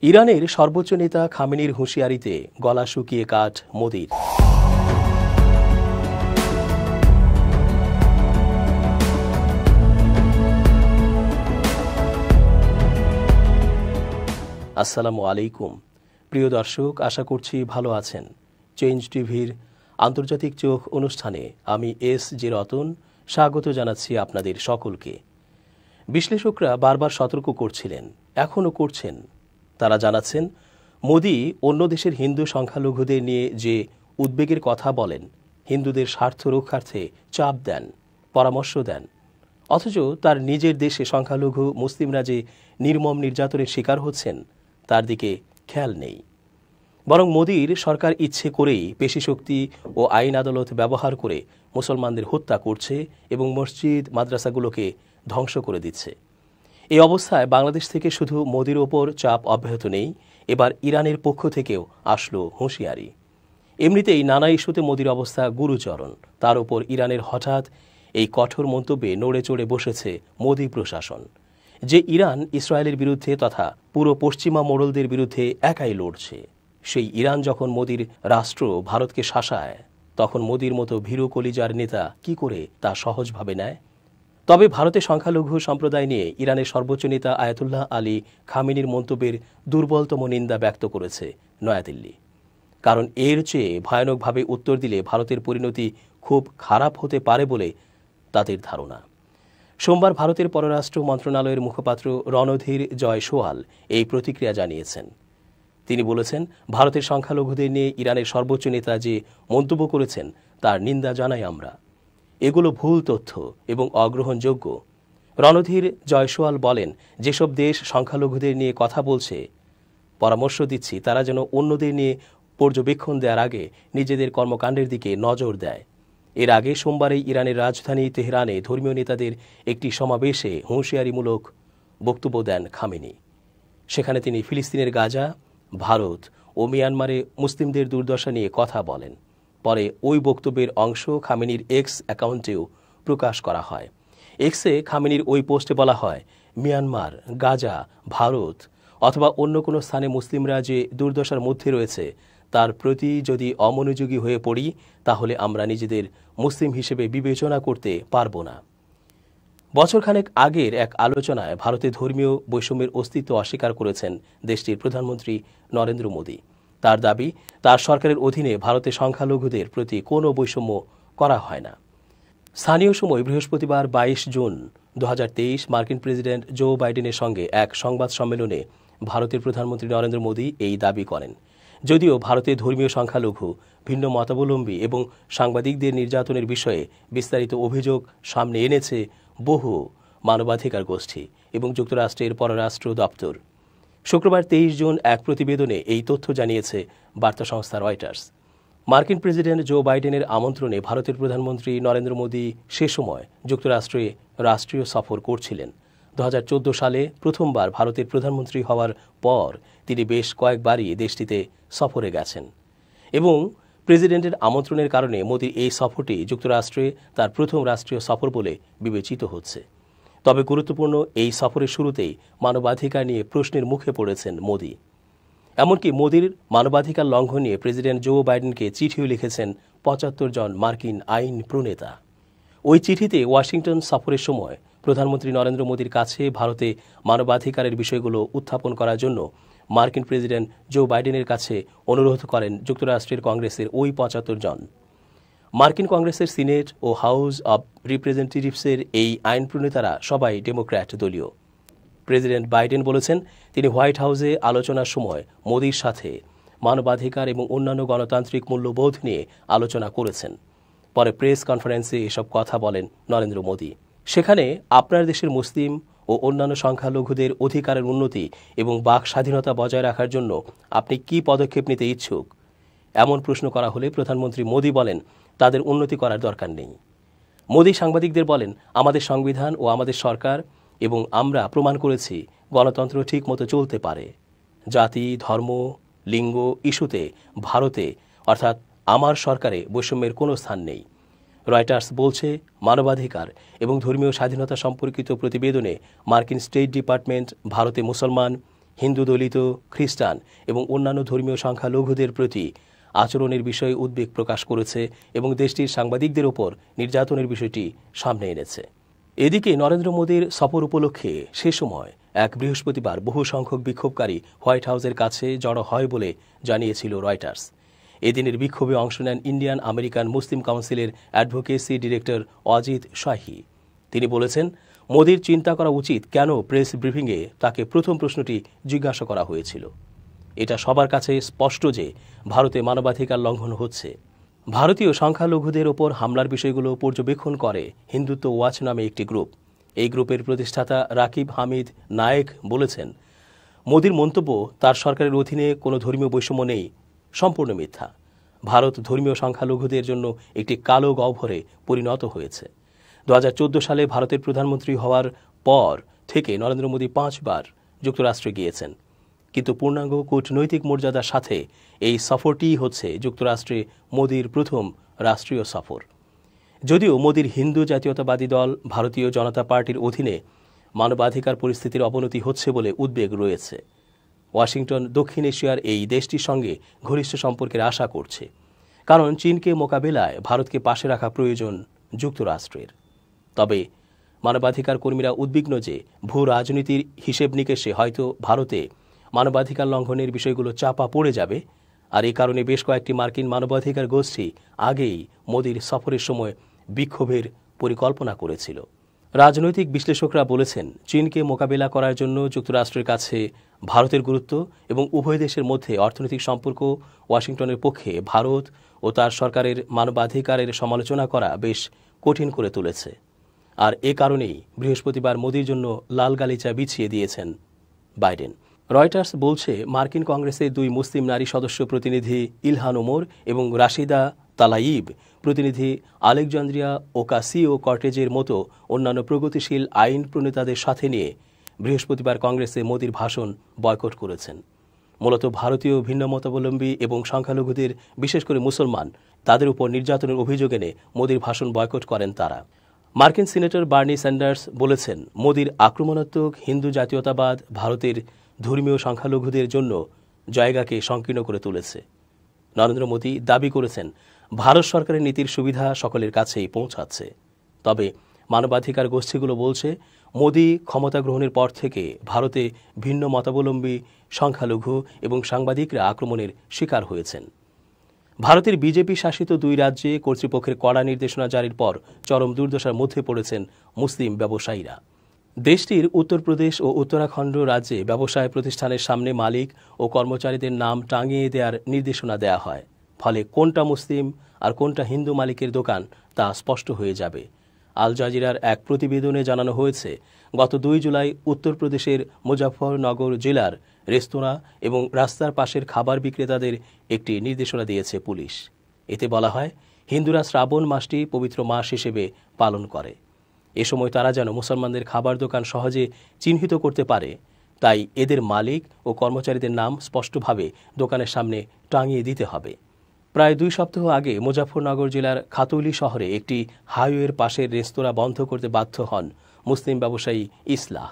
ইরানের সর্বোচ্চ নেতা খামেনির হুঁশিয়ারিতে গলা শুকিয়ে কাঠ মোদির। আসসালামু আলাইকুম প্রিয় দর্শক, আশা করছি ভালো আছেন। চেঞ্জ টিভির আন্তর্জাতিক চোখ অনুষ্ঠানে আমি এস জি রতন স্বাগত জানাচ্ছি আপনাদের সকলকে। বিশ্লেষকরা বারবার সতর্ক করছিলেন, এখনও করছেন। তারা জানাচ্ছেন, মোদি অন্য দেশের হিন্দু সংখ্যালঘুদের নিয়ে যে উদ্বেগের কথা বলেন, হিন্দুদের স্বার্থ রক্ষার্থে চাপ দেন, পরামর্শ দেন, অথচ তার নিজের দেশে সংখ্যালঘু মুসলিমরা যে নির্মম নির্যাতনের শিকার হচ্ছেন তার দিকে খেয়াল নেই। বরং মোদির সরকার ইচ্ছে করেই পেশিশক্তি ও আইন আদালত ব্যবহার করে মুসলমানদের হত্যা করছে এবং মসজিদ মাদ্রাসাগুলোকে ধ্বংস করে দিচ্ছে। এই অবস্থায় বাংলাদেশ থেকে শুধু মোদির ওপর চাপ অব্যাহত নেই, এবার ইরানের পক্ষ থেকেও আসলো হুঁশিয়ারি। এমনিতেই নানা ইস্যুতে মোদির অবস্থা গুরুচরণ, তার উপর ইরানের হঠাৎ এই কঠোর মন্তব্যে নড়ে চড়ে বসেছে মোদি প্রশাসন। যে ইরান ইসরায়েলের বিরুদ্ধে তথা পুরো পশ্চিমা মোড়লদের বিরুদ্ধে একাই লড়ছে, সেই ইরান যখন মোদির রাষ্ট্র ভারতকে শাসায়, তখন মোদির মতো ভীরু কলিজার নেতা কি করে তা সহজভাবে নেয়? তবে ভারতের সংখ্যালঘু সম্প্রদায় নিয়ে ইরানের সর্বোচ্চ নেতা আয়াতুল্লাহ আলী খামেনির মন্তব্যের দুর্বলতম নিন্দা ব্যক্ত করেছে নয়াদিল্লি। কারণ এর চেয়ে ভয়ানকভাবে উত্তর দিলে ভারতের পরিণতি খুব খারাপ হতে পারে বলে তাদের ধারণা। সোমবার ভারতের পররাষ্ট্র মন্ত্রণালয়ের মুখপাত্র রণধীর জয়সওয়াল এই প্রতিক্রিয়া জানিয়েছেন। তিনি বলেছেন, ভারতের সংখ্যালঘুদের নিয়ে ইরানের সর্বোচ্চ নেতা যে মন্তব্য করেছেন তার নিন্দা জানাই আমরা। এগুলো ভুল তথ্য এবং অগ্রহণযোগ্য। রণধীর জয়সওয়াল বলেন, যেসব দেশ সংখ্যালঘুদের নিয়ে কথা বলছে, পরামর্শ দিচ্ছি তারা যেন অন্যদের নিয়ে পর্যবেক্ষণ দেওয়ার আগে নিজেদের কর্মকাণ্ডের দিকে নজর দেয়। এর আগে সোমবারই ইরানের রাজধানী তেহরানে ধর্মীয় নেতাদের একটি সমাবেশে হুঁশিয়ারিমূলক বক্তব্য দেন খামেনি। সেখানে তিনি ফিলিস্তিনের গাজা, ভারত ও মিয়ানমারে মুসলিমদের দুর্দশা নিয়ে কথা বলেন। পরে ওই বক্তব্যের অংশ খামেনির এক্স অ্যাকাউন্টেও প্রকাশ করা হয়। এক্সে খামেনির ওই পোস্টে বলা হয়, মিয়ানমার, গাজা, ভারত অথবা অন্য কোনো স্থানে মুসলিমরা যে দুর্দশার মধ্যে রয়েছে তার প্রতি যদি অমনোযোগী হয়ে পড়ি, তাহলে আমরা নিজেদের মুসলিম হিসেবে বিবেচনা করতে পারব না। বছরখানেক আগের এক আলোচনায় ভারতে ধর্মীয় বৈষম্যের অস্তিত্ব অস্বীকার করেছেন দেশটির প্রধানমন্ত্রী নরেন্দ্র মোদি। তার দাবি, তার সরকারের অধীনে ভারতের সংখ্যালঘুদের প্রতি কোনো বৈষম্য করা হয় না। স্থানীয় সময় বৃহস্পতিবার 22 জুন 2023 মার্কিন প্রেসিডেন্ট জো বাইডেনের সঙ্গে এক সংবাদ সম্মেলনে ভারতের প্রধানমন্ত্রী নরেন্দ্র মোদি এই দাবি করেন। যদিও ভারতের ধর্মীয় সংখ্যালঘু, ভিন্ন মতাবলম্বী এবং সাংবাদিকদের নির্যাতনের বিষয়ে বিস্তারিত অভিযোগ সামনে এনেছে বহু মানবাধিকার গোষ্ঠী এবং যুক্তরাষ্ট্রের পররাষ্ট্র দপ্তর। শুক্রবার 23 জুন এক প্রতিবেদনে এই তথ্য জানিয়েছে বার্তা সংস্থা রয়টার্স। মার্কিন প্রেসিডেন্ট জো বাইডেনের আমন্ত্রণে ভারতের প্রধানমন্ত্রী নরেন্দ্র মোদি সে সময় যুক্তরাষ্ট্রে রাষ্ট্রীয় সফর করছিলেন। 2014 সালে প্রথমবার ভারতের প্রধানমন্ত্রী হওয়ার পর তিনি বেশ কয়েকবারই দেশটিতে সফরে গেছেন এবং প্রেসিডেন্টের আমন্ত্রণের কারণে মোদির এই সফরটি যুক্তরাষ্ট্রে তার প্রথম রাষ্ট্রীয় সফর বলে বিবেচিত হচ্ছে। তবে গুরুত্বপূর্ণ এই সফরের শুরুতেই মানবাধিকার নিয়ে প্রশ্নের মুখে পড়েছেন মোদি। এমনকি মোদির মানবাধিকার লঙ্ঘন নিয়ে প্রেসিডেন্ট জো বাইডেনকে চিঠিও লিখেছেন 75 জন মার্কিন আইন প্রণেতা। ওই চিঠিতে ওয়াশিংটন সফরের সময় প্রধানমন্ত্রী নরেন্দ্র মোদির কাছে ভারতে মানবাধিকারের বিষয়গুলো উত্থাপন করার জন্য মার্কিন প্রেসিডেন্ট জো বাইডেনের কাছে অনুরোধ করেন যুক্তরাষ্ট্রের কংগ্রেসের ওই 75 জন। মার্কিন কংগ্রেসের সিনেট ও হাউস অব রিপ্রেজেন্টেটিভসের এই আইন প্রণেতারা সবাই ডেমোক্র্যাট দলীয়। প্রেসিডেন্ট বাইডেন বলেছেন, তিনি হোয়াইট হাউসে আলোচনার সময় মোদির সাথে মানবাধিকার এবং অন্যান্য গণতান্ত্রিক মূল্যবোধ নিয়ে আলোচনা করেছেন। পরে প্রেস কনফারেন্সে এসব কথা বলেন নরেন্দ্র মোদি। সেখানে আপনার দেশের মুসলিম ও অন্যান্য সংখ্যালঘুদের অধিকারের উন্নতি এবং বাক স্বাধীনতা বজায় রাখার জন্য আপনি কি পদক্ষেপ নিতে ইচ্ছুক এমন প্রশ্ন করা হলে প্রধানমন্ত্রী মোদি বলেন, তাদের উন্নতি করার দরকার নেই। মোদি সাংবাদিকদের বলেন, আমাদের সংবিধান ও আমাদের সরকার এবং আমরা প্রমাণ করেছি গণতন্ত্র ঠিক মতো চলতে পারে। জাতি, ধর্ম, লিঙ্গ ইস্যুতে ভারতে অর্থাৎ আমার সরকারে বৈষম্যের কোনো স্থান নেই। রয়টার্স বলছে, মানবাধিকার এবং ধর্মীয় স্বাধীনতা সম্পর্কিত প্রতিবেদনে মার্কিন স্টেট ডিপার্টমেন্ট ভারতে মুসলমান, হিন্দু দলিত, খ্রিস্টান এবং অন্যান্য ধর্মীয় সংখ্যালঘুদের প্রতি আচরণের বিষয়ে উদ্বেগ প্রকাশ করেছে এবং দেশটির সাংবাদিকদের ওপর নির্যাতনের বিষয়টি সামনে এনেছে। এদিকে নরেন্দ্র মোদীর সফর উপলক্ষে সে সময় এক বৃহস্পতিবার বহু সংখ্যক বিক্ষোভকারী হোয়াইট হাউসের কাছে জড়ো হয় বলে জানিয়েছিল রয়টার্স। এদিনের বিক্ষোভে অংশ নেন ইন্ডিয়ান আমেরিকান মুসলিম কাউন্সিলের অ্যাডভোকেসি ডিরেক্টর অজিত শাহী। তিনি বলেছেন, মোদীর চিন্তা করা উচিত কেন প্রেস ব্রিফিংয়ে তাকে প্রথম প্রশ্নটি জিজ্ঞাসা করা হয়েছিল। এটা সবার কাছে স্পষ্ট যে ভারতে মানবাধিকার লঙ্ঘন হচ্ছে। ভারতীয় সংখ্যালঘুদের ওপর হামলার বিষয়গুলো পর্যবেক্ষণ করে হিন্দুত্ব ওয়াচ নামে একটি গ্রুপ। এই গ্রুপের প্রতিষ্ঠাতা রাকিব হামিদ নায়েক বলেছেন, মোদীর মন্তব্য তার সরকারের অধীনে কোনো ধর্মীয় বৈষম্য নেই, সম্পূর্ণ মিথ্যা। ভারত ধর্মীয় সংখ্যালঘুদের জন্য একটি কালো গহ্বরে পরিণত হয়েছে। 2014 সালে ভারতের প্রধানমন্ত্রী হওয়ার পর থেকে নরেন্দ্র মোদী 5 বার যুক্তরাষ্ট্রে গিয়েছেন, কিন্তু পূর্ণাঙ্গ কূটনৈতিক মর্যাদার সাথে এই সফরটিই হচ্ছে যুক্তরাষ্ট্রে মোদীর প্রথম রাষ্ট্রীয় সফর। যদিও মোদীর হিন্দু জাতীয়তাবাদী দল ভারতীয় জনতা পার্টির অধীনে মানবাধিকার পরিস্থিতির অবনতি হচ্ছে বলে উদ্বেগ রয়েছে। ওয়াশিংটন দক্ষিণ এশিয়ার এই দেশটির সঙ্গে ঘনিষ্ঠ সম্পর্কের আশা করছে, কারণ চীনকে মোকাবেলায় ভারতকে পাশে রাখা প্রয়োজন যুক্তরাষ্ট্রের। তবে মানবাধিকার কর্মীরা উদ্বিগ্ন যে ভূ রাজনীতির হিসেব নিকেশে হয়তো ভারতে মানবাধিকার লঙ্ঘনের বিষয়গুলো চাপা পড়ে যাবে, আর এই কারণে বেশ কয়েকটি মার্কিন মানবাধিকার গোষ্ঠী আগেই মোদীর সফরের সময় বিক্ষোভের পরিকল্পনা করেছিল। রাজনৈতিক বিশ্লেষকরা বলেছেন, চীনকে মোকাবেলা করার জন্য যুক্তরাষ্ট্রের কাছে ভারতের গুরুত্ব এবং উভয় দেশের মধ্যে অর্থনৈতিক সম্পর্ক ওয়াশিংটনের পক্ষে ভারত ও তার সরকারের মানবাধিকারের সমালোচনা করা বেশ কঠিন করে তুলেছে। আর এ কারণেই বৃহস্পতিবার মোদীর জন্য লাল গালিচা বিছিয়ে দিয়েছেন বাইডেন। রয়টার্স বলছে, মার্কিন কংগ্রেসের 2 মুসলিম নারী সদস্য প্রতিনিধি ইলহান ওমর এবং রাশিদা তালাইব প্রতিনিধি আলেকজান্দ্রিয়া ওকাসিও কর্টেজের মতো অন্যান্য প্রগতিশীল আইন প্রণেতাদের সাথে নিয়ে বৃহস্পতিবার কংগ্রেসে মোদীর ভাষণ বয়কট করেছেন। মূলত ভারতীয় ভিন্নমতাবলম্বী এবং সংখ্যালঘুদের, বিশেষ করে মুসলমান, তাদের উপর নির্যাতনের অভিযোগ এনে মোদীর ভাষণ বয়কট করেন তারা। মার্কিন সিনেটর বার্নি স্যান্ডার্স বলেছেন, মোদীর আক্রমণাত্মক হিন্দু জাতীয়তাবাদ ভারতের ধর্মীয় সংখ্যালঘুদের জন্য জায়গাকে সংকীর্ণ করে তুলেছে। নরেন্দ্র মোদী দাবি করেছেন, ভারত সরকারের নীতির সুবিধা সকলের কাছেই পৌঁছাচ্ছে। তবে মানবাধিকার গোষ্ঠীগুলো বলছে, মোদী ক্ষমতা গ্রহণের পর থেকে ভারতে ভিন্ন মতাবলম্বী সংখ্যালঘু এবং সাংবাদিকরা আক্রমণের শিকার হয়েছেন। ভারতের বিজেপি শাসিত 2 রাজ্যে কর্তৃপক্ষের কড়া নির্দেশনা জারির পর চরম দুর্দশার মধ্যে পড়েছেন মুসলিম ব্যবসায়ীরা। দেশটির উত্তরপ্রদেশ ও উত্তরাখণ্ড রাজ্যে ব্যবসায় প্রতিষ্ঠানের সামনে মালিক ও কর্মচারীদের নাম টাঙিয়ে দেওয়ার নির্দেশনা দেওয়া হয়। ফলে কোনটা মুসলিম আর কোনটা হিন্দু মালিকের দোকান তা স্পষ্ট হয়ে যাবে। আল জাজিরার এক প্রতিবেদনে জানানো হয়েছে, গত 2 জুলাই উত্তরপ্রদেশের মুজাফফরনগর জেলার রেস্তোরাঁ এবং রাস্তার পাশের খাবার বিক্রেতাদের একটি নির্দেশনা দিয়েছে পুলিশ। এতে বলা হয়, হিন্দুরা শ্রাবণ মাসটি পবিত্র মাস হিসেবে পালন করে। এ সময় তারা যেন মুসলমানদের খাবার দোকান সহজে চিহ্নিত করতে পারে, তাই এদের মালিক ও কর্মচারীদের নাম স্পষ্টভাবে দোকানের সামনে টাঙিয়ে দিতে হবে। প্রায় 2 সপ্তাহ আগে মুজাফফরনগর জেলার খাতৌলি শহরে একটি হাইওয়ের পাশের রেস্তোরাঁ বন্ধ করতে বাধ্য হন মুসলিম ব্যবসায়ী ইসলাহ।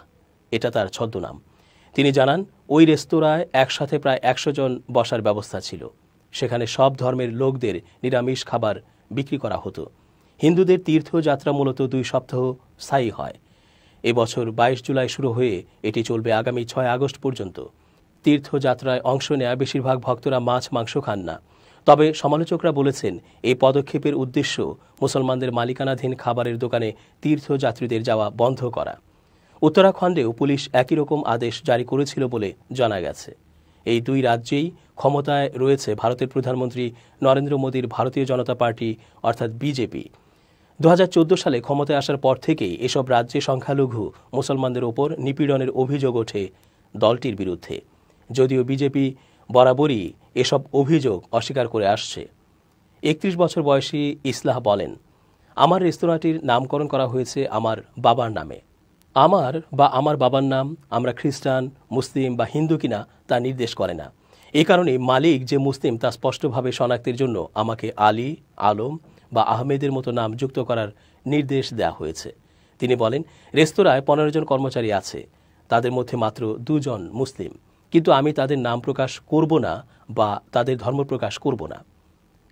এটা তার ছদ্মনাম। তিনি জানান, ওই রেস্তোরাঁয় একসাথে প্রায় 100 জন বসার ব্যবস্থা ছিল। সেখানে সব ধর্মের লোকদের নিরামিষ খাবার বিক্রি করা হতো। হিন্দুদের তীর্থযাত্রা মূলত 2 সপ্তাহ স্থায়ী হয়। এবছর 22 জুলাই শুরু হয়ে এটি চলবে আগামী 6 আগস্ট পর্যন্ত। তীর্থযাত্রায় অংশ নেয়া বেশিরভাগ ভক্তরা মাছ মাংস খান না। তবে সমালোচকরা বলেছেন, এই পদক্ষেপের উদ্দেশ্য মুসলমানদের মালিকানাধীন খাবারের দোকানে তীর্থযাত্রীদের যাওয়া বন্ধ করা। উত্তরাখণ্ডেও পুলিশ একই রকম আদেশ জারি করেছিল বলে জানা গেছে। এই 2 রাজ্যেই ক্ষমতায় রয়েছে ভারতের প্রধানমন্ত্রী নরেন্দ্র মোদীর ভারতীয় জনতা পার্টি অর্থাৎ বিজেপি। 2014 সালে ক্ষমতায় আসার পর থেকেই এসব রাজ্যে সংখ্যালঘু মুসলমানদের ওপর নিপীড়নের অভিযোগ ওঠে দলটির বিরুদ্ধে। যদিও বিজেপি বরাবরই এসব অভিযোগ অস্বীকার করে আসছে। 31 বছর বয়সী ইসলাহ বলেন, আমার রেস্তোরাঁটির নামকরণ করা হয়েছে আমার বাবার নামে। আমার বাবার নাম আমরা খ্রিস্টান, মুসলিম বা হিন্দু কিনা তা নির্দেশ করে না। এই কারণে মালিক যে মুসলিম তা স্পষ্টভাবে শনাক্তের জন্য আমাকে আলী, আলম বা আহমেদের মতো নাম যুক্ত করার নির্দেশ দেওয়া হয়েছে। তিনি বলেন, রেস্তোরাঁয় 15 জন কর্মচারী আছে, তাদের মধ্যে মাত্র 2 জন মুসলিম। কিন্তু আমি তাদের নাম প্রকাশ করব না বা তাদের ধর্ম প্রকাশ করব না।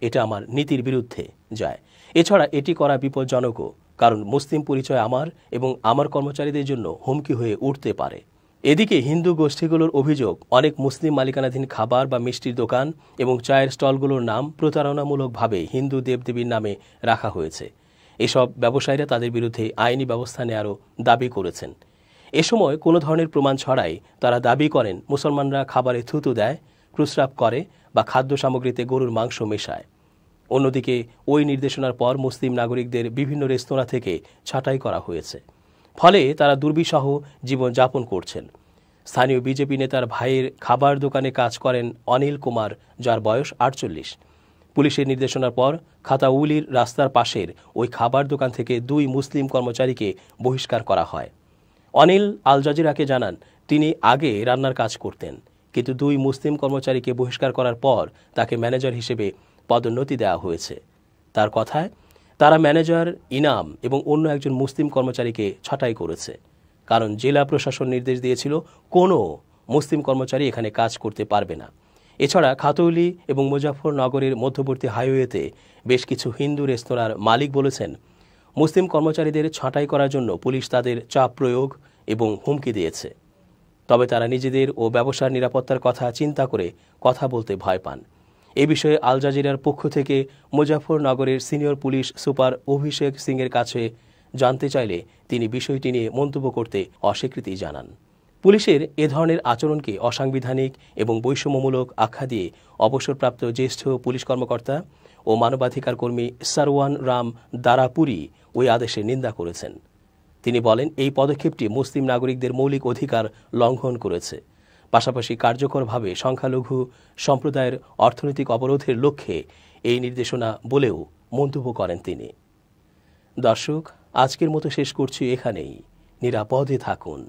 এটা আমার নীতির বিরুদ্ধে যায়। এছাড়া এটি করা বিপজ্জনকও, কারণ মুসলিম পরিচয় আমার এবং আমার কর্মচারীদের জন্য হুমকি হয়ে উঠতে পারে। এদিকে হিন্দু গোষ্ঠীগুলোর অভিযোগ, অনেক মুসলিম মালিকানাধীন খাবার বা মিষ্টির দোকান এবং চায়ের স্টলগুলোর নাম প্রতারণামূলকভাবে হিন্দু দেবদেবীর নামে রাখা হয়েছে। এসব ব্যবসায়ীরা তাদের বিরুদ্ধে আইনি ব্যবস্থা নেওয়ারও দাবি করেছেন। এ সময় কোনো ধরনের প্রমাণ ছাড়াই তারা দাবি করেন মুসলমানরা খাবারে থুতু দেয়, প্রস্রাব করে বা খাদ্য সামগ্রীতে গরুর মাংস মেশায়। অন্যদিকে ওই নির্দেশনার পর মুসলিম নাগরিকদের বিভিন্ন রেস্তোরাঁ থেকে ছাঁটাই করা হয়েছে। ফলে তারা দুর্বিষহ জীবন যাপন করছেন। স্থানীয় বিজেপি নেতার ভাইয়ের খাবার দোকানে কাজ করেন অনিল কুমার, যার বয়স 48। পুলিশের নির্দেশনার পর খাতাউলির রাস্তার পাশের ওই খাবার দোকান থেকে 2 মুসলিম কর্মচারীকে বহিষ্কার করা হয়। অনিল আল জাজিরাকে জানান তিনি আগে রান্নার কাজ করতেন, কিন্তু 2 মুসলিম কর্মচারীকে বহিষ্কার করার পর তাকে ম্যানেজার হিসেবে পদোন্নতি দেওয়া হয়েছে। তার কথায় তারা ম্যানেজার ইনাম এবং অন্য একজন মুসলিম কর্মচারীকে ছাঁটাই করেছে, কারণ জেলা প্রশাসন নির্দেশ দিয়েছিল কোনো মুসলিম কর্মচারী এখানে কাজ করতে পারবে না। এছাড়া খাতৌলি এবং মুজাফফরনগরের মধ্যবর্তী হাইওয়েতে বেশ কিছু হিন্দু রেস্তোরাঁর মালিক বলেছেন মুসলিম কর্মচারীদের ছাঁটাই করার জন্য পুলিশ তাদের চাপ প্রয়োগ এবং হুমকি দিয়েছে। তবে তারা নিজেদের ও ব্যবসার নিরাপত্তার কথা চিন্তা করে কথা বলতে ভয় পান। এ বিষয়ে আল জাজিরার পক্ষ থেকে মুজাফফরনগরের সিনিয়র পুলিশ সুপার অভিষেক সিংয়ের কাছে জানতে চাইলে তিনি বিষয়টি নিয়ে মন্তব্য করতে অস্বীকৃতি জানান। পুলিশের এ ধরনের আচরণকে অসাংবিধানিক এবং বৈষম্যমূলক আখ্যা দিয়ে অবসরপ্রাপ্ত জ্যেষ্ঠ পুলিশ কর্মকর্তা ও মানবাধিকার কর্মী সারওয়ান রাম দারাপুরি ওই আদেশের নিন্দা করেছেন। তিনি বলেন, এই পদক্ষেপটি মুসলিম নাগরিকদের মৌলিক অধিকার লঙ্ঘন করেছে, পাশাপাশি কার্যকরভাবে সংখ্যালঘু সম্প্রদায়ের অর্থনৈতিক অবরোধের লক্ষ্যে এই নির্দেশনা বলেও মন্তব্য করেন তিনি। দর্শক, আজকের মতো শেষ করছি এখানেই। নিরাপদে থাকুন।